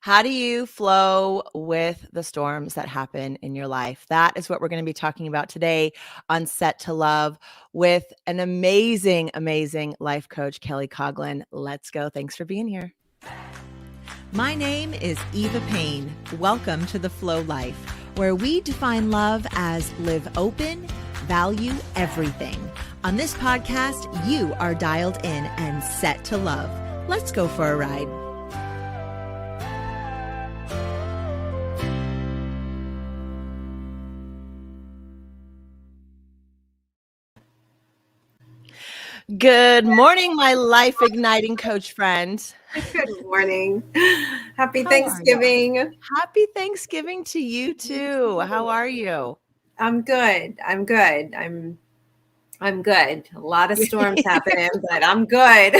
How do you flow with the storms that happen in your life? That is what we're going to be talking about today on Set to Love with an amazing, amazing life coach, Kelly Coghlan. Let's go. Thanks for being here. My name is Eva Payne. Welcome to The Flow Life, where we define love as live open, value everything. On this podcast, you are dialed in and set to love. Let's go for a ride. Good morning, my life igniting coach friend. Good morning. Happy How are you? Thanksgiving. Happy Thanksgiving to you too. How are you? I'm good. I'm good. A lot of storms happening, but I'm good.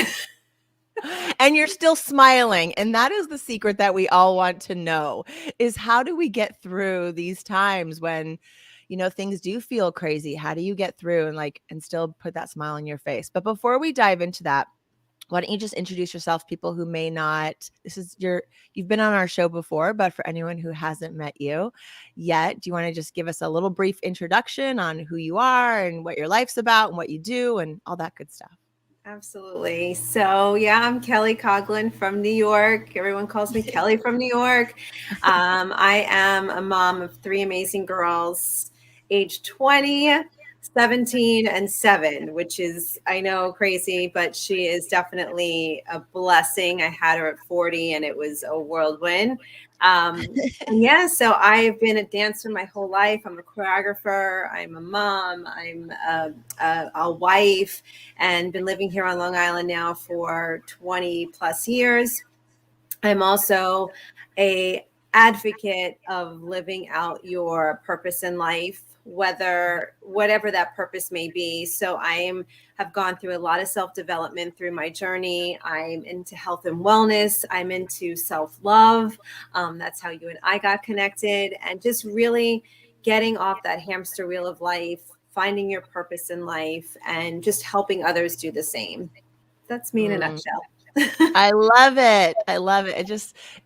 And you're still smiling. And that is the secret that we all want to know is how do we get through these times when, things do feel crazy? How do you get through and still put that smile on your face? But before we dive into that, why don't you just introduce yourself, people who may not, you've been on our show before, but for anyone who hasn't met you yet, do you want to just give us a little brief introduction on who you are and what your life's about and what you do and all that good stuff? Absolutely. So yeah, I'm Kelly Coghlan from New York. Everyone calls me Kelly from New York. I am a mom of three amazing girls, age 20, 17, and 7, which is, I know, crazy, but she is definitely a blessing. I had her at 40 and it was a whirlwind. So I've been a dancer my whole life. I'm a choreographer. I'm a mom. I'm a wife, and been living here on Long Island now for 20 plus years. I'm also a advocate of living out your purpose in life, whatever that purpose may be. So have gone through a lot of self-development through my journey. I'm into health and wellness. I'm into self-love. That's how you and I got connected, and just really getting off that hamster wheel of life, finding your purpose in life, and just helping others do the same. That's me in a nutshell. I love it. I love it.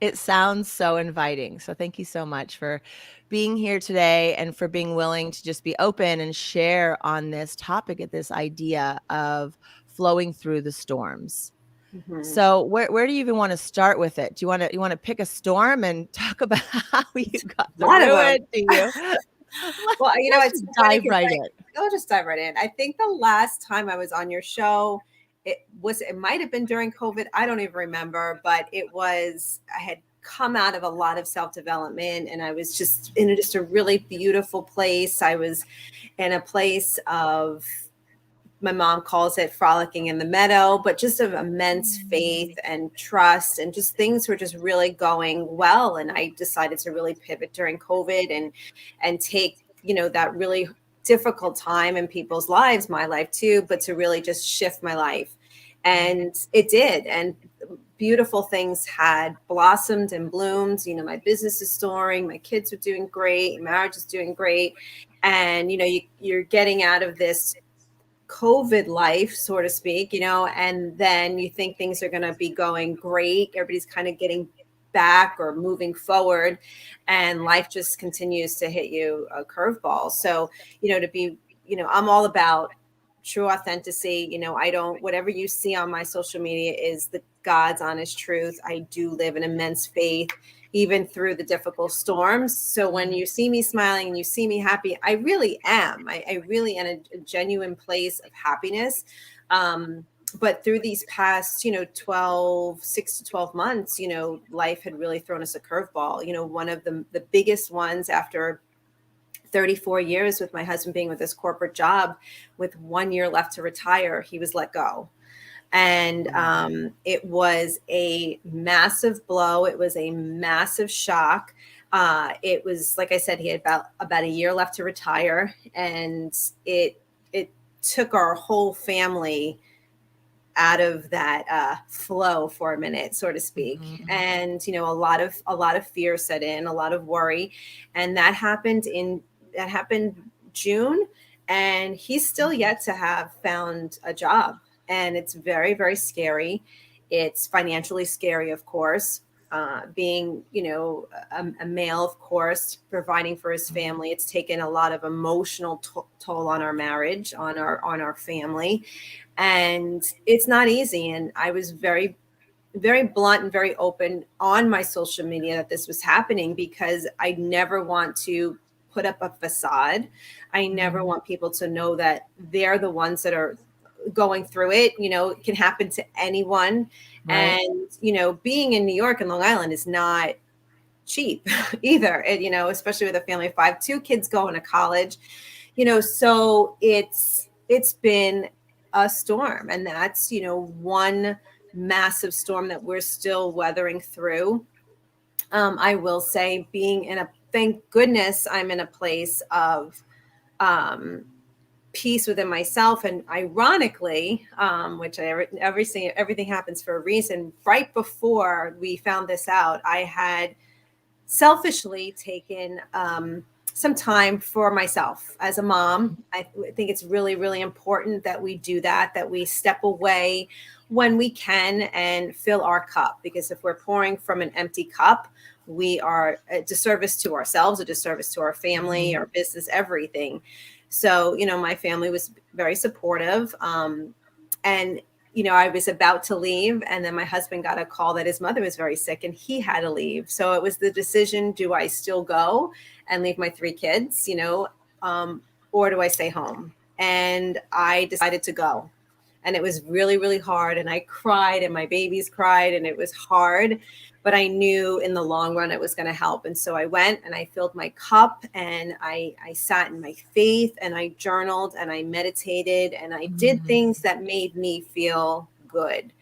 It sounds so inviting. So thank you so much for being here today and for being willing to just be open and share on this topic, at this idea of flowing through the storms. Mm-hmm. So where do you even want to start with it? Do you want to pick a storm and talk about how you got through it? Do you? Well, let's dive right in. I'll just dive right in. I think the last time I was on your show, it might have been during COVID. I don't even remember, but I had come out of a lot of self-development, and I was just in a really beautiful place. I was in a place of, my mom calls it frolicking in the meadow, but just of immense faith and trust, and just things were just really going well. And I decided to really pivot during COVID and take, that really difficult time in people's lives, my life too, but to really just shift my life. And it did. And beautiful things had blossomed and bloomed. My business is soaring, my kids are doing great, marriage is doing great. And, you're getting out of this COVID life, so to speak, and then you think things are going to be going great. Everybody's kind of getting back or moving forward, and life just continues to hit you a curveball. So, I'm all about true authenticity. Whatever you see on my social media is the God's honest truth. I do live in immense faith, even through the difficult storms. So when you see me smiling and you see me happy, I really am. I really am a genuine place of happiness. But through these past, 6 to 12 months, life had really thrown us a curveball. One of the biggest ones, after 34 years with my husband being with his corporate job, with 1 year left to retire, he was let go. And it was a massive blow. It was a massive shock. It was, like I said, he had about a year left to retire, and it took our whole family out of that flow for a minute, so to speak. Mm-hmm. And a lot of fear set in, a lot of worry, and that happened June, and he's still yet to have found a job. And it's very, very scary. It's financially scary, of course. being, a male, of course, providing for his family. It's taken a lot of emotional toll on our marriage, on our family, and it's not easy. And I was very, very blunt and very open on my social media that this was happening, because I never want to put up a facade. I never want people to know that they're the ones that are going through it. It can happen to anyone. Right. And, being in New York and Long Island is not cheap either. Especially with a family of five, two kids going to college, so it's been a storm. And that's, one massive storm that we're still weathering through. I will say, thank goodness I'm in a place of um, peace within myself. And ironically, which everything happens for a reason. Right before we found this out, I had selfishly taken some time for myself as a mom. I think it's really, really important that we do that we step away when we can and fill our cup. Because if we're pouring from an empty cup, we are a disservice to ourselves, a disservice to our family, our business, everything. So, my family was very supportive. And I was about to leave, and then my husband got a call that his mother was very sick and he had to leave. So it was the decision: do I still go and leave my three kids, or do I stay home? And I decided to go. And it was really, really hard. And I cried, and my babies cried, and it was hard. But I knew in the long run it was going to help. And so I went and I filled my cup, and I sat in my faith, and I journaled, and I meditated, and I did things that made me feel good,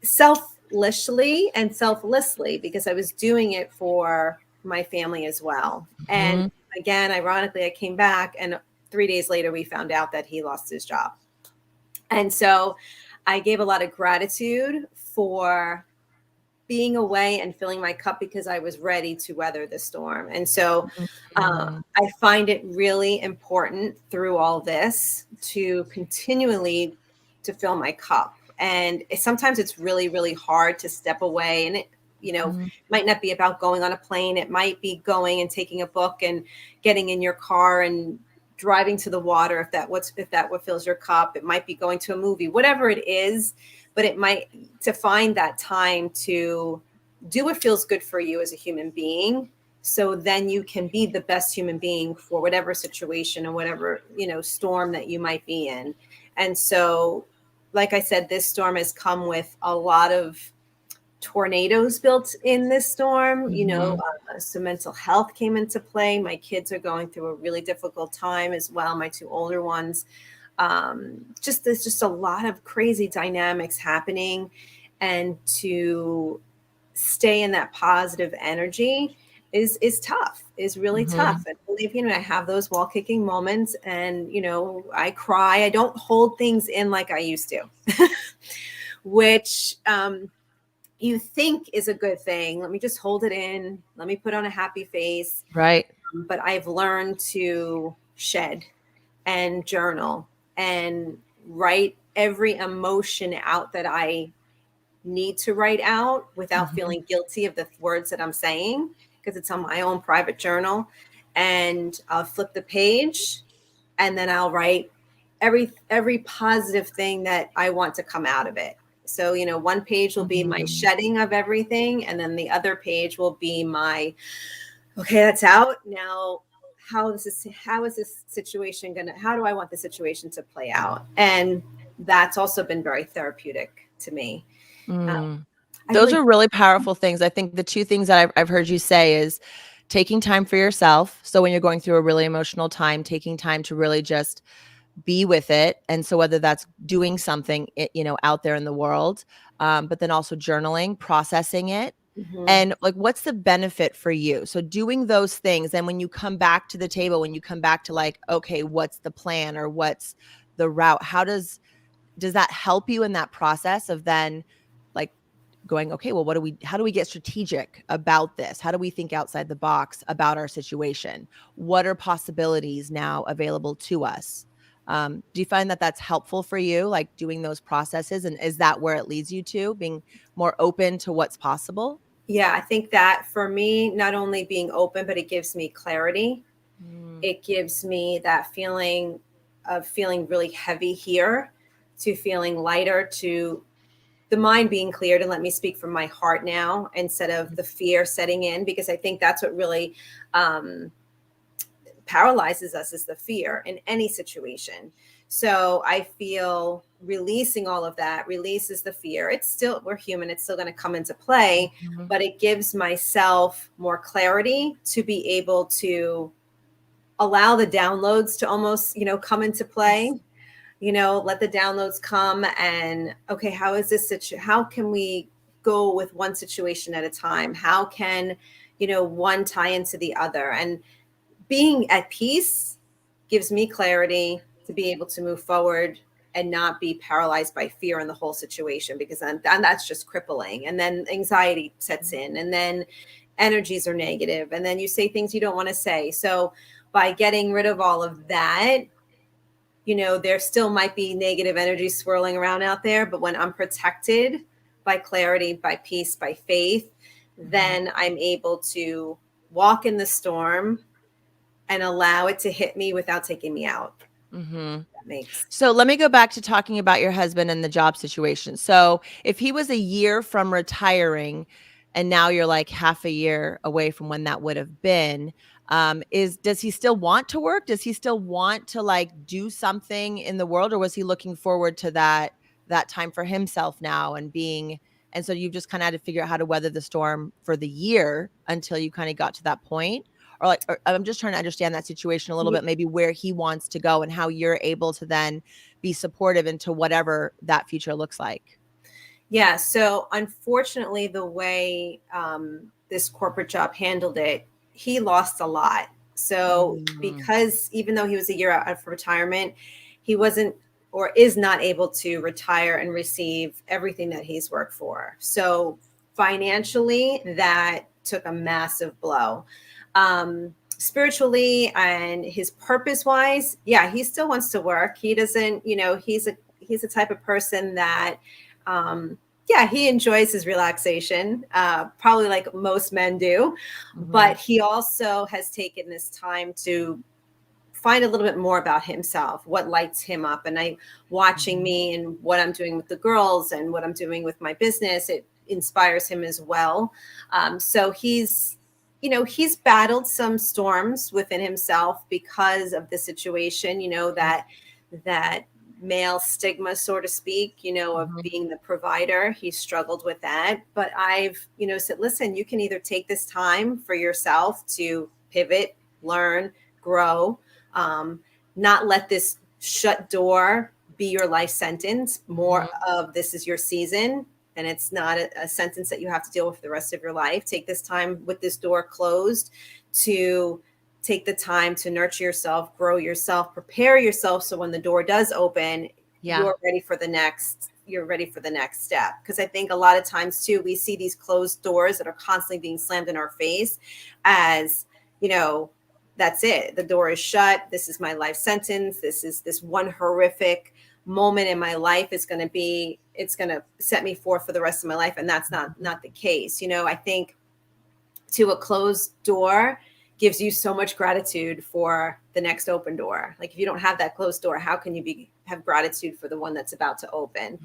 selfishly and selflessly, because I was doing it for my family as well. And again, ironically, I came back, and 3 days later, we found out that he lost his job. And so I gave a lot of gratitude for being away and filling my cup, because I was ready to weather the storm. And so I find it really important through all this to continually to fill my cup. And sometimes it's really, really hard to step away. And it, might not be about going on a plane. It might be going and taking a book and getting in your car and driving to the water, if that what fills your cup. It might be going to a movie, whatever it is. But it might, to find that time to do what feels good for you as a human being, so then you can be the best human being for whatever situation or whatever, storm that you might be in. And so, like I said, this storm has come with a lot of tornadoes built in this storm. So mental health came into play. My kids are going through a really difficult time as well, my two older ones. There's just a lot of crazy dynamics happening, and to stay in that positive energy is tough, is really tough. And believe me, I have those wall kicking moments, and I cry. I don't hold things in like I used to, which you think is a good thing. Let me just hold it in. Let me put on a happy face. Right. But I've learned to shed and journal and write every emotion out that I need to write out without feeling guilty of the words that I'm saying, because it's on my own private journal. And I'll flip the page, and then I'll write every positive thing that I want to come out of it. So, one page will be my shedding of everything, and then the other page will be my, okay, that's out. Now, how is this situation how do I want the situation to play out? And that's also been very therapeutic to me. Those are really powerful things. I think the two things that I've heard you say is taking time for yourself. So when you're going through a really emotional time, taking time to really just be with it. And so whether that's doing something, out there in the world, but then also journaling, processing it. And like, what's the benefit for you? So doing those things. And when you come back to the table, when you come back to like, okay, what's the plan or what's the route? How does that help you in that process of then like going, okay, well, how do we get strategic about this? How do we think outside the box about our situation? What are possibilities now available to us? Do you find that that's helpful for you, like doing those processes? And is that where it leads you to being more open to what's possible? Yeah, I think that for me, not only being open, but it gives me clarity. Mm, It gives me that feeling of feeling really heavy here to feeling lighter, to the mind being cleared and let me speak from my heart now instead of the fear setting in, because I think that's what really um, paralyzes us, is the fear in any situation. So I feel releasing all of that releases the fear. It's still, we're human, it's still going to come into play, mhm. but it gives myself more clarity to be able to allow the downloads to almost, come into Yes. play. Let the downloads come, and okay, how is this how can we go with one situation at a time? How can, one tie into the other? And being at peace gives me clarity to be able to move forward and not be paralyzed by fear in the whole situation, because then that's just crippling. And then anxiety sets in, and then energies are negative, and then you say things you don't want to say. So by getting rid of all of that, there still might be negative energy swirling around out there, but when I'm protected by clarity, by peace, by faith, Mhm. then I'm able to walk in the storm and allow it to hit me without taking me out. Mhm. That makes So let me go back to talking about your husband and the job situation. So if he was a year from retiring and now you're like half a year away from when that would have been, is does he still want to work? Does he still want to like do something in the world, or was he looking forward to that time for himself now and being, and so you just kind of had to figure out how to weather the storm for the year until you kind of got to that point? Or like, or I'm just trying to understand that situation a little bit, maybe where he wants to go and how you're able to then be supportive into whatever that future looks like. Yeah. So unfortunately, the way this corporate job handled it, he lost a lot. So Mm, because even though he was a year out for retirement, he wasn't or is not able to retire and receive everything that he's worked for. So financially, that took a massive blow. Spiritually and his purpose wise, yeah, he still wants to work. He doesn't, he's a type of person that yeah, he enjoys his relaxation, probably like most men do. mhm, But he also has taken this time to find a little bit more about himself, what lights him up. And I, watching mhm, me and what I'm doing with the girls and what I'm doing with my business, it inspires him as well. So he's battled some storms within himself because of the situation, that male stigma, so to speak, of mhm, being the provider. He struggled with that. But I've, said, listen, you can either take this time for yourself to pivot, learn, grow, um, not let this shut door be your life sentence. More mhm, of this is your season, and it's not a sentence that you have to deal with for the rest of your life. Take this time with this door closed to take the time to nurture yourself, grow yourself, prepare yourself, so when the door does open, yeah, you're ready for the next step. Because I think a lot of times too, we see these closed doors that are constantly being slammed in our face as, you know that's it, the door is shut, this is my life sentence, this is this one horrific moment in my life, is going to be, it's going to set me forth for the rest of my life. And that's not the case. I think to a closed door gives you so much gratitude for the next open door. Like if you don't have that closed door, how can you have gratitude for the one that's about to open?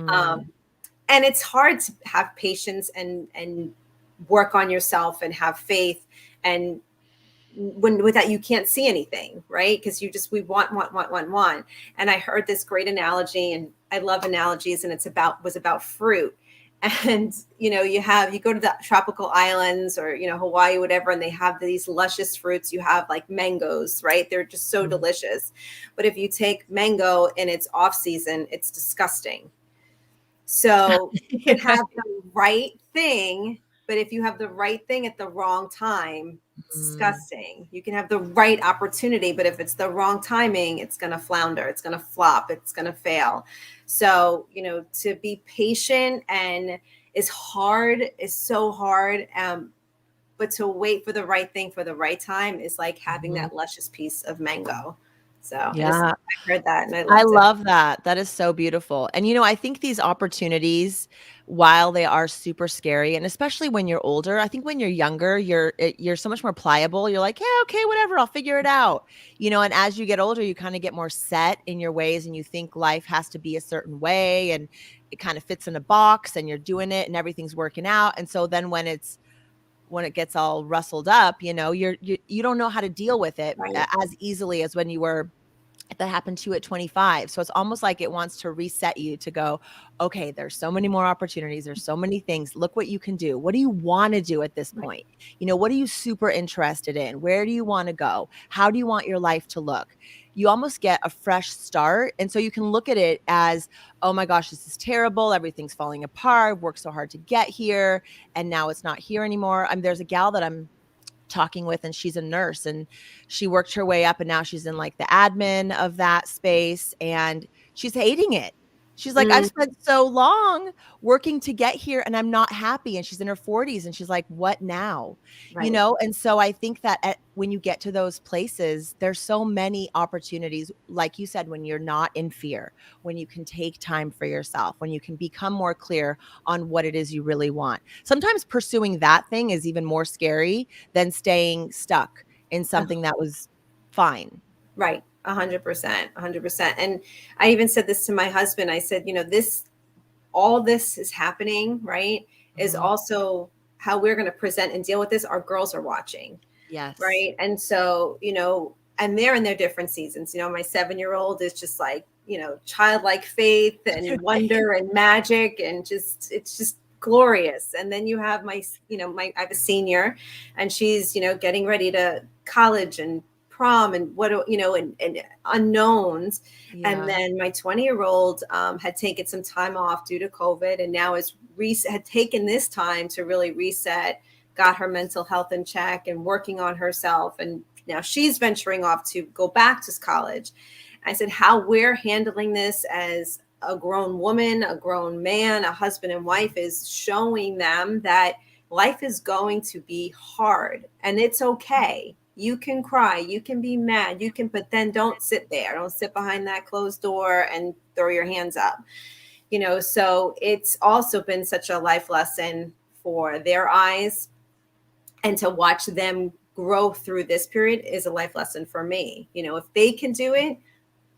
um, mm, and it's hard to have patience and work on yourself and have faith, and when with that you can't see anything, right? Because we want. And I heard this great analogy, and I love analogies, and was about fruit. And you go to the tropical islands, or Hawaii, whatever, and they have these luscious fruits. You have like mangoes, right? They're just so mm. delicious. But if you take mango in its off season, it's disgusting. So you can have the right thing, but if you have the right thing at the wrong time, it's Mm, disgusting. You can have the right opportunity, but if it's the wrong timing, it's going to flounder, it's going to flop, it's going to fail. So, to be patient and is so hard. But to wait for the right thing for the right time is like having mhm. that luscious piece of mango. So I Yeah. heard that and I I loved it. love that. That is so beautiful. And, I think these opportunities, while they are super scary, and especially when you're older, I think when you're younger, you're so much more pliable. You're like, yeah, okay, whatever, I'll figure it out. And as you get older, you kind of get more set in your ways and you think life has to be a certain way and it kind of fits in a box and you're doing it and everything's working out. And so then when it gets all rustled up, you don't know how to deal with it Right. as easily as when you were that happened to you at 25. So it's almost like it wants to reset you to go, okay, there's so many more opportunities. There's so many things. Look what you can do. What do you want to do at this Right. point? What are you super interested in? Where do you want to go? How do you want your life to look? You almost get a fresh start. And so you can look at it as, oh my gosh, this is terrible. Everything's falling apart. I've worked so hard to get here. And now it's not here anymore. There's a gal that I'm talking with and she's a nurse and she worked her way up and now she's in like the admin of that space and she's hating it. She's like, I've Mm, spent so long working to get here and I'm not happy. And she's in her 40s and she's like, what now? right. And so I think that when you get to those places, there's so many opportunities, like you said, when you're not in fear, when you can take time for yourself, when you can become more clear on what it is you really want. Sometimes pursuing that thing is even more scary than staying stuck in something that was fine. Right. 100%. 100%. And I even said this to my husband. I said, all this is happening, right? Is Mhm. also how we're going to present and deal with this. Our girls are watching, Yes. right? And so, and they're in their different seasons. My 7-year-old is just like, childlike faith and Right. wonder and magic and it's just glorious. And then you have I have a senior and she's, getting ready to college and prom and and unknowns. And Yeah. then my 20-year-old had taken some time off due to COVID and now had taken this time to really reset, got her mental health in check and working on herself. And now she's venturing off to go back to college. I said, how we're handling this as a grown woman, a grown man, a husband and wife is showing them that life is going to be hard and it's okay. You can cry, you can be mad, but then don't sit there. Don't sit behind that closed door and throw your hands up. So it's also been such a life lesson for their eyes, and to watch them grow through this period is a life lesson for me. If they can do it,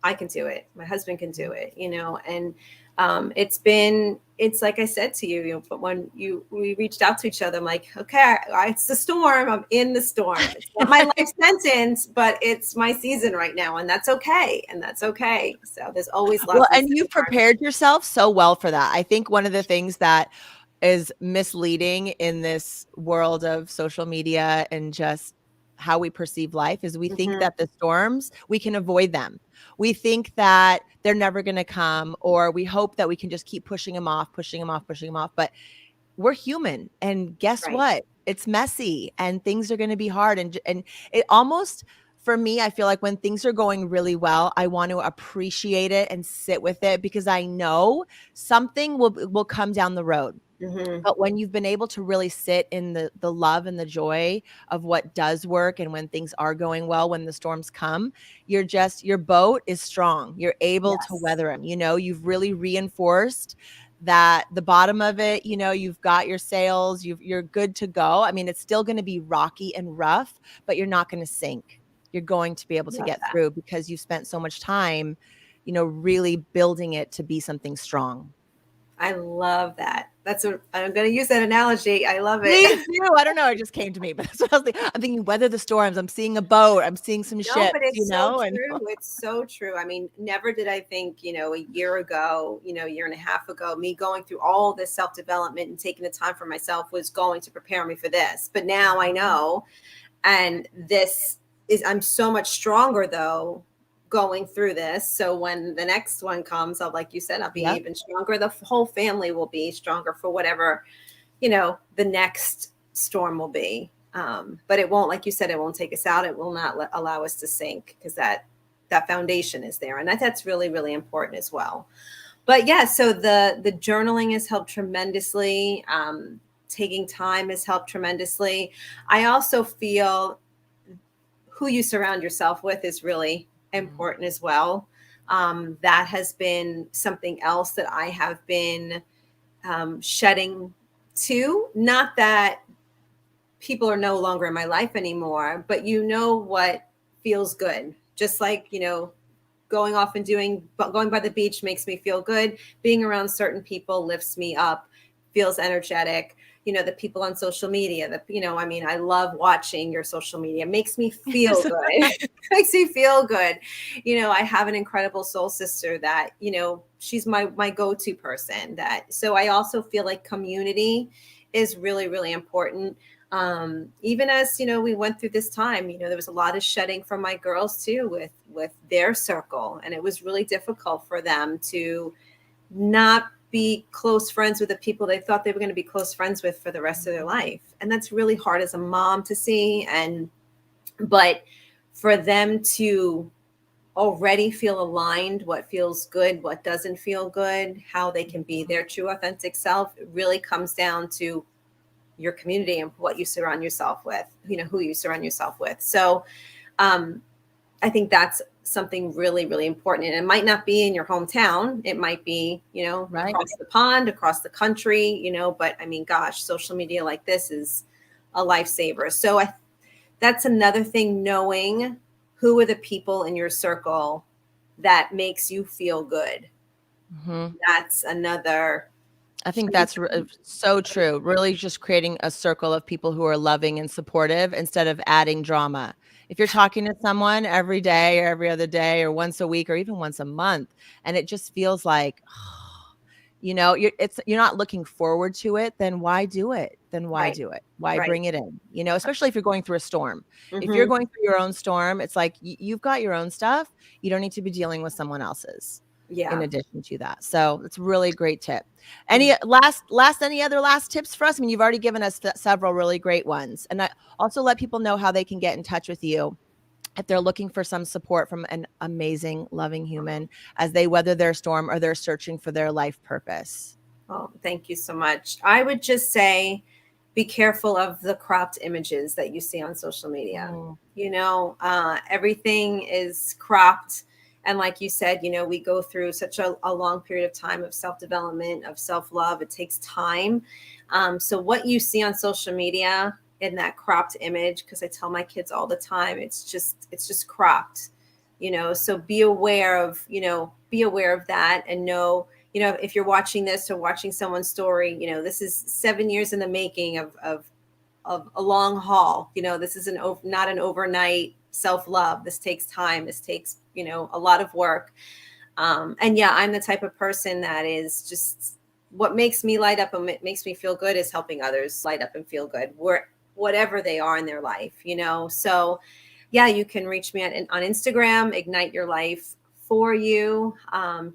I can do it. My husband can do it, and it's like I said to you, but when we reached out to each other, I'm like, okay, it's the storm. I'm in the storm. It's not my life sentence, but it's my season right now. And that's okay. And that's okay. So there's always Well, lessons and to you've be learned. prepared yourself so well for that. I think one of the things that is misleading in this world of social media and just how we perceive life is we think Mhm. that the storms, we can avoid them. We think that they're never going to come, or we hope that we can just keep pushing them off, pushing them off, pushing them off. But we're human, and guess Right. what? It's messy and things are going to be hard, and it almost, for me, I feel like when things are going really well, I want to appreciate it and sit with it because I know something will come down the road. Hmm. But when you've been able to really sit in the love and the joy of what does work, and when things are going well, when the storms come, your boat is strong. You're able to Yes. weather them. You've really reinforced that the bottom of it, you've got your sails, you're good to go. It's still going to be rocky and rough, but you're not going to sink. You're going to be able to Love get that. through because you spent so much time, really building it to be something strong. I love that. I'm going to use that analogy. I love it. Please do. I don't know. It just came to me, but that's what I was thinking. I'm thinking weather the storms. I'm seeing a boat. I'm seeing some No, ships, but it's so and true. It's so true. I mean, never did I think, a year ago, a year and a half ago, me going through all this self development and taking the time for myself was going to prepare me for this. But now I Mhm. know. And I'm so much stronger though going through this. So when the next one comes, like you said, I'll be Yep. even stronger. The whole family will be stronger for whatever, the next storm will be. But it won't, like you said, it won't take us out. It will not allow us to sink because that foundation is there. And that's really, really important as well. But yeah, so the journaling has helped tremendously. Taking time has helped tremendously. I also feel who you surround yourself with is really important as well. That has been something else that I have been shedding too. Not that people are no longer in my life anymore, but you know what feels good. Just like, going off and going by the beach makes me feel good. Being around certain people lifts me up, feels energetic. The people on social media that, I mean, I love watching your social media. Makes me feel good. Makes me feel good. I have an incredible soul sister that, she's my go-to person. So I also feel like community is really, really important. Even as we went through this time, there was a lot of shedding from my girls too with their circle, and it was really difficult for them to not be close friends with the people they thought they were going to be close friends with for the rest of their life. And that's really hard as a mom to see. But for them to already feel aligned, what feels good, what doesn't feel good, how they can be their true authentic self, it really comes down to your community and what you surround yourself with, who you surround yourself with. So I think that's something really, really important. And it might not be in your hometown. It might be, Right. across the pond, across the country, but I mean, gosh, social media like this is a lifesaver. So that's another thing, knowing who are the people in your circle that makes you feel good. That's another. I think that's so true. Really just creating a circle of people who are loving and supportive instead of adding drama. If you're talking to someone every day or every other day or once a week or even once a month, and it just feels like, you're not looking forward to it, then why do it? Then why Right. do it? Why Right. bring it in? Especially if you're going through a storm. If you're Mm-hmm. going through your own storm, it's like you've got your own stuff. You don't need to be dealing with someone else's in Yeah. addition to that. So it's really great tip. Mm-hmm. Any other last tips for us? I mean, you've already given us several really great ones. And I also let people know how they can get in touch with you if they're looking for some support from an amazing, loving human as they weather their storm or they're searching for their life purpose. Oh, thank you so much. I would just say be careful of the cropped images that you see on social media. Mm. Everything is cropped. And like you said, we go through such a long period of time of self-development, of self-love. It takes time. So what you see on social media in that cropped image, because I tell my kids all the time, it's just cropped, so be aware of that, and know, if you're watching this or watching someone's story, this is 7 years in the making of a long haul. This is not an overnight self-love. This takes time. This takes, a lot of work. And yeah, I'm the type of person that is just, what makes me light up and makes me feel good is helping others light up and feel good, whatever they are in their life, So yeah, you can reach me on Instagram, Ignite Your Life for you,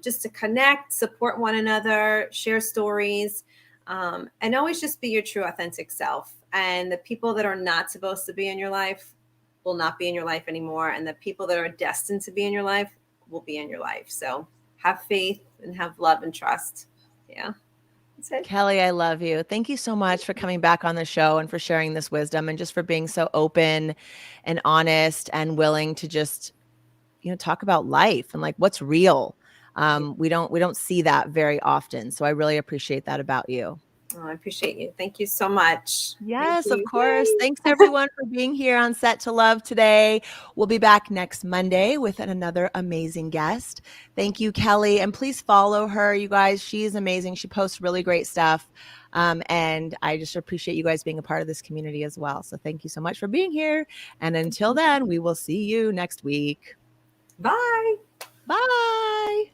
just to connect, support one another, share stories, and always just be your true authentic self. And the people that are not supposed to be in your life will not be in your life anymore. And the people that are destined to be in your life will be in your life. So have faith and have love and trust. Yeah. That's it. Kelly, I love you. Thank you so much for coming back on the show and for sharing this wisdom and just for being so open and honest and willing to just talk about life and like what's real. We don't see that very often. So I really appreciate that about you. Oh, I appreciate you. Thank you so much. Thank Yes, of you. course. Yay. Thanks everyone for being here on Set to Love today. We'll be back next Monday with another amazing guest. Thank you, Kelly. And please follow her, you guys. She is amazing. She posts really great stuff. And I just appreciate you guys being a part of this community as well. So thank you so much for being here. And until then, we will see you next week. Bye. Bye.